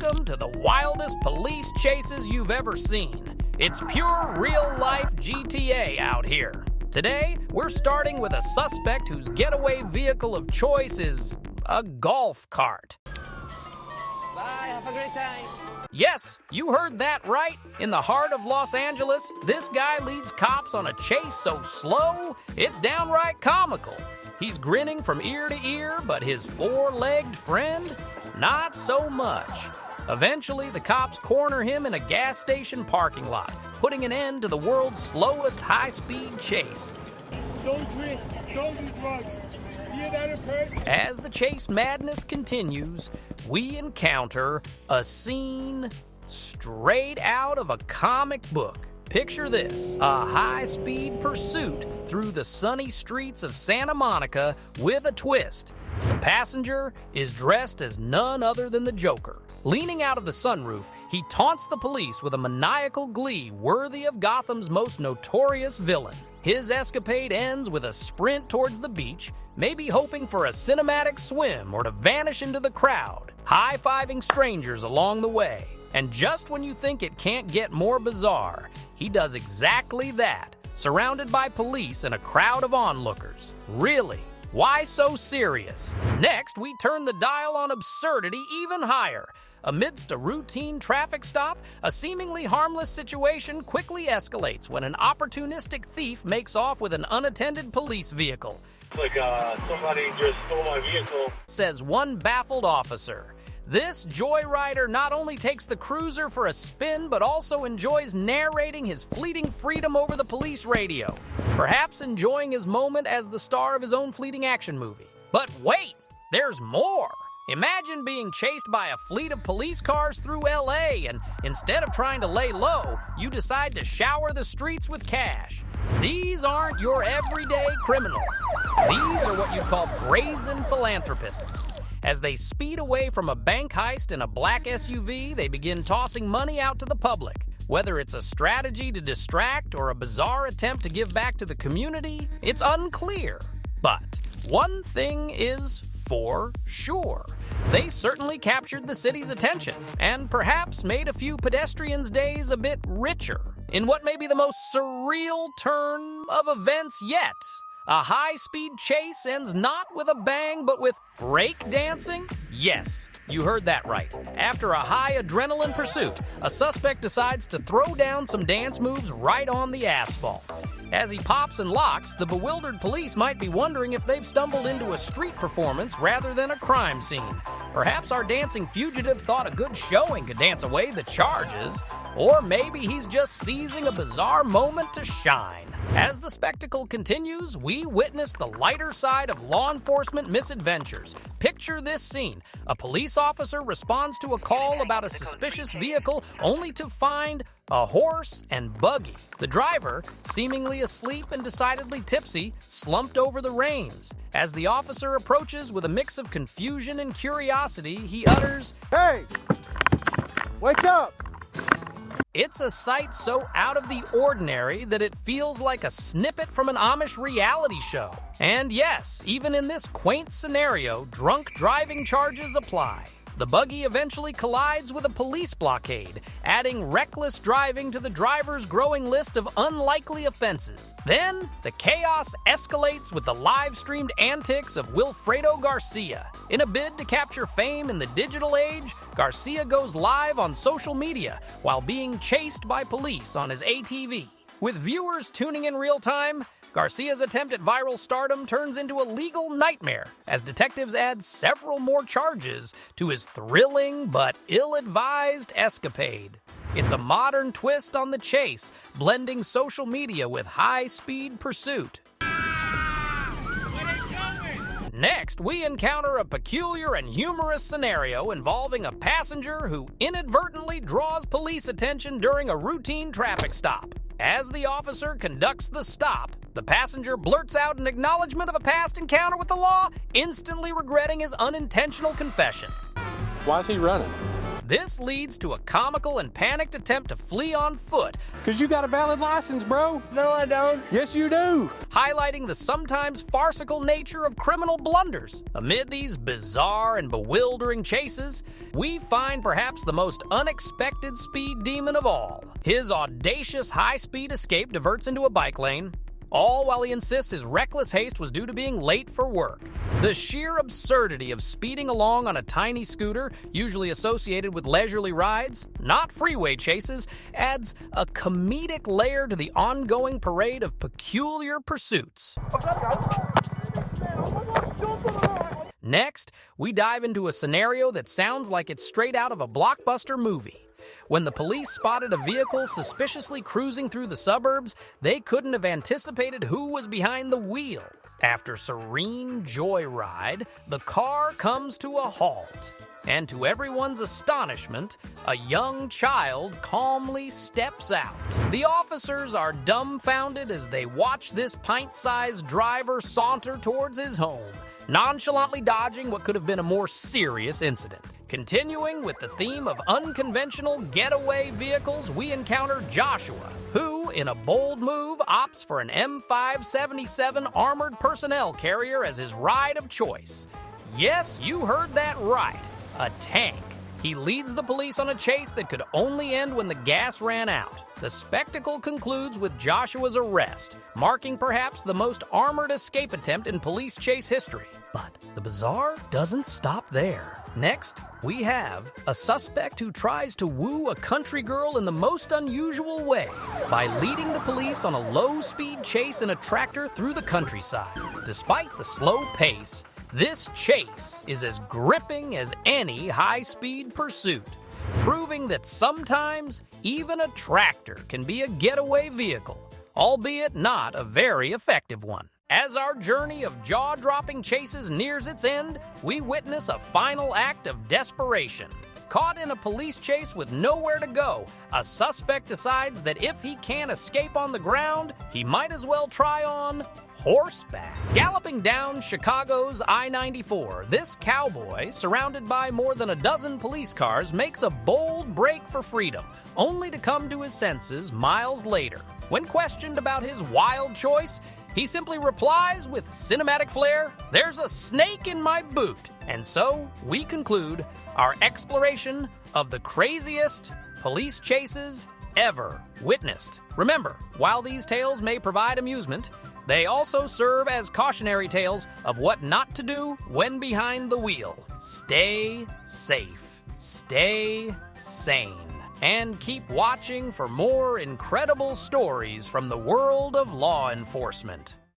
Welcome to the wildest police chases you've ever seen. It's pure real-life GTA out here. Today, we're starting with a suspect whose getaway vehicle of choice is a golf cart. Bye, have a great time. Yes, you heard that right. In the heart of Los Angeles, this guy leads cops on a chase so slow, it's downright comical. He's grinning from ear to ear, but his four-legged friend, not so much. Eventually, the cops corner him in a gas station parking lot, putting an end to the world's slowest high-speed chase. Don't drink, don't do drugs. Hear that in person? As the chase madness continues, we encounter a scene straight out of a comic book. Picture this, a high-speed pursuit through the sunny streets of Santa Monica with a twist. The passenger is dressed as none other than the Joker. Leaning out of the sunroof, he taunts the police with a maniacal glee worthy of Gotham's most notorious villain. His escapade ends with a sprint towards the beach, maybe hoping for a cinematic swim or to vanish into the crowd, high-fiving strangers along the way. And just when you think it can't get more bizarre, he does exactly that, surrounded by police and a crowd of onlookers. Really? Why so serious? Next, we turn the dial on absurdity even higher. Amidst a routine traffic stop, a seemingly harmless situation quickly escalates when an opportunistic thief makes off with an unattended police vehicle. Somebody just stole my vehicle, says one baffled officer. This joyrider not only takes the cruiser for a spin, but also enjoys narrating his fleeting freedom over the police radio, perhaps enjoying his moment as the star of his own fleeting action movie. But wait, there's more. Imagine being chased by a fleet of police cars through LA, and instead of trying to lay low, you decide to shower the streets with cash. These aren't your everyday criminals. These are what you'd call brazen philanthropists. As they speed away from a bank heist in a black SUV, they begin tossing money out to the public. Whether it's a strategy to distract or a bizarre attempt to give back to the community, it's unclear. But one thing is for sure. They certainly captured the city's attention and perhaps made a few pedestrians' days a bit richer in what may be the most surreal turn of events yet. A high-speed chase ends not with a bang, but with breakdancing? Yes, you heard that right. After a high adrenaline pursuit, a suspect decides to throw down some dance moves right on the asphalt. As he pops and locks, the bewildered police might be wondering if they've stumbled into a street performance rather than a crime scene. Perhaps our dancing fugitive thought a good showing could dance away the charges, or maybe he's just seizing a bizarre moment to shine. As the spectacle continues, we witness the lighter side of law enforcement misadventures. Picture this scene. A police officer responds to a call about a suspicious vehicle only to find a horse and buggy. The driver, seemingly asleep and decidedly tipsy, slumped over the reins. As the officer approaches with a mix of confusion and curiosity, he utters, Hey! Wake up! It's a sight so out of the ordinary that it feels like a snippet from an Amish reality show. And yes, even in this quaint scenario, drunk driving charges apply. The buggy eventually collides with a police blockade, adding reckless driving to the driver's growing list of unlikely offenses. Then, the chaos escalates with the live-streamed antics of Wilfredo Garcia. In a bid to capture fame in the digital age, Garcia goes live on social media while being chased by police on his ATV. With viewers tuning in real time, Garcia's attempt at viral stardom turns into a legal nightmare as detectives add several more charges to his thrilling but ill-advised escapade. It's a modern twist on the chase, blending social media with high-speed pursuit. Next, we encounter a peculiar and humorous scenario involving a passenger who inadvertently draws police attention during a routine traffic stop. As the officer conducts the stop, the passenger blurts out an acknowledgement of a past encounter with the law, instantly regretting his unintentional confession. Why is he running? This leads to a comical and panicked attempt to flee on foot, Because you got a valid license, bro. No, I don't. Yes, you do. highlighting the sometimes farcical nature of criminal blunders. Amid these bizarre and bewildering chases, we find perhaps the most unexpected speed demon of all. His audacious high-speed escape diverts into a bike lane, all while he insists his reckless haste was due to being late for work. The sheer absurdity of speeding along on a tiny scooter, usually associated with leisurely rides, not freeway chases, adds a comedic layer to the ongoing parade of peculiar pursuits. Next, we dive into a scenario that sounds like it's straight out of a blockbuster movie. When the police spotted a vehicle suspiciously cruising through the suburbs, they couldn't have anticipated who was behind the wheel. After serene joyride, the car comes to a halt. And to everyone's astonishment, a young child calmly steps out. The officers are dumbfounded as they watch this pint-sized driver saunter towards his home, nonchalantly dodging what could have been a more serious incident. Continuing with the theme of unconventional getaway vehicles, we encounter Joshua, who, in a bold move, opts for an M577 armored personnel carrier as his ride of choice. Yes, you heard that right, a tank. He leads the police on a chase that could only end when the gas ran out. The spectacle concludes with Joshua's arrest, marking perhaps the most armored escape attempt in police chase history. But the bizarre doesn't stop there. Next, we have a suspect who tries to woo a country girl in the most unusual way by leading the police on a low-speed chase in a tractor through the countryside. Despite the slow pace, this chase is as gripping as any high-speed pursuit, proving that sometimes even a tractor can be a getaway vehicle, albeit not a very effective one. As our journey of jaw-dropping chases nears its end, we witness a final act of desperation. Caught in a police chase with nowhere to go, a suspect decides that if he can't escape on the ground, he might as well try on horseback. Galloping down Chicago's I-94, this cowboy, surrounded by more than a dozen police cars, makes a bold break for freedom, only to come to his senses miles later. When questioned about his wild choice, he simply replies with cinematic flair, "There's a snake in my boot." And so, we conclude our exploration of the craziest police chases ever witnessed. Remember, while these tales may provide amusement, they also serve as cautionary tales of what not to do when behind the wheel. Stay safe, stay sane, and keep watching for more incredible stories from the world of law enforcement.